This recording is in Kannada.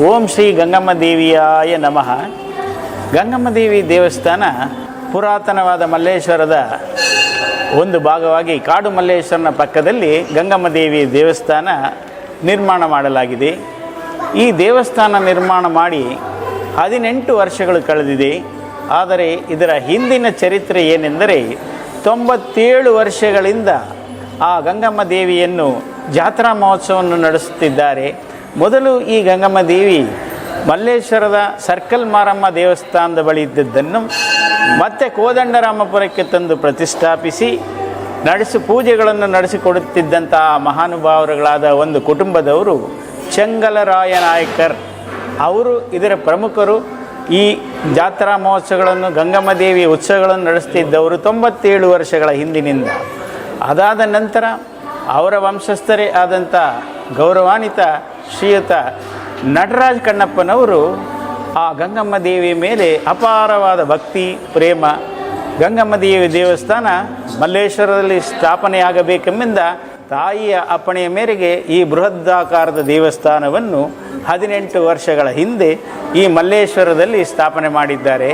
ಓಂ ಶ್ರೀ ಗಂಗಮ್ಮ ದೇವಿಯಾಯ ನಮಃ. ಗಂಗಮ್ಮ ದೇವಿ ದೇವಸ್ಥಾನ ಪುರಾತನವಾದ ಮಲ್ಲೇಶ್ವರದ ಒಂದು ಭಾಗವಾಗಿ ಕಾಡು ಮಲ್ಲೇಶ್ವರನ ಪಕ್ಕದಲ್ಲಿ ಗಂಗಮ್ಮ ದೇವಿ ದೇವಸ್ಥಾನ ನಿರ್ಮಾಣ ಮಾಡಲಾಗಿದೆ. ಈ ದೇವಸ್ಥಾನ ನಿರ್ಮಾಣ ಮಾಡಿ 18 ವರ್ಷಗಳು ಕಳೆದಿದೆ. ಆದರೆ ಇದರ ಹಿಂದಿನ ಚರಿತ್ರೆ ಏನೆಂದರೆ 97 ವರ್ಷಗಳಿಂದ ಆ ಗಂಗಮ್ಮ ದೇವಿಯನ್ನು ಜಾತ್ರಾ ಮಹೋತ್ಸವವನ್ನು ನಡೆಸುತ್ತಿದ್ದಾರೆ. ಮೊದಲು ಈ ಗಂಗಮ್ಮ ದೇವಿ ಮಲ್ಲೇಶ್ವರದ ಸರ್ಕಲ್ ಮಾರಮ್ಮ ದೇವಸ್ಥಾನದ ಬಳಿ ಇದ್ದದ್ದನ್ನು ಮತ್ತೆ ಕೋದಂಡರಾಮಪುರಕ್ಕೆ ತಂದು ಪ್ರತಿಷ್ಠಾಪಿಸಿ ಪೂಜೆಗಳನ್ನು ನಡೆಸಿಕೊಡುತ್ತಿದ್ದಂತಹ ಮಹಾನುಭಾವರುಗಳಾದ ಒಂದು ಕುಟುಂಬದವರು ಚೆಂಗಲರಾಯ ನಾಯಕರ್ ಅವರು ಇದರ ಪ್ರಮುಖರು. ಈ ಜಾತ್ರಾ ಮಹೋತ್ಸವಗಳನ್ನು ಗಂಗಮ್ಮ ದೇವಿ ಉತ್ಸವಗಳನ್ನು ನಡೆಸ್ತಿದ್ದವರು 97 ವರ್ಷಗಳ ಹಿಂದಿನಿಂದ. ಅದಾದ ನಂತರ ಅವರ ವಂಶಸ್ಥರೇ ಆದಂಥ ಗೌರವಾನ್ವಿತ ಶ್ರೀಯುತ ನಟರಾಜ್ ಕಣ್ಣಪ್ಪನವರು ಆ ಗಂಗಮ್ಮ ದೇವಿಯ ಮೇಲೆ ಅಪಾರವಾದ ಭಕ್ತಿ ಪ್ರೇಮ, ಗಂಗಮ್ಮ ದೇವಿ ದೇವಸ್ಥಾನ ಮಲ್ಲೇಶ್ವರದಲ್ಲಿ ಸ್ಥಾಪನೆಯಾಗಬೇಕೆಂಬ ತಾಯಿಯ ಅಪ್ಪಣೆಯ ಮೇರೆಗೆ ಈ ಬೃಹದಾಕಾರದ ದೇವಸ್ಥಾನವನ್ನು 18 ವರ್ಷಗಳ ಹಿಂದೆ ಈ ಮಲ್ಲೇಶ್ವರದಲ್ಲಿ ಸ್ಥಾಪನೆ ಮಾಡಿದ್ದಾರೆ.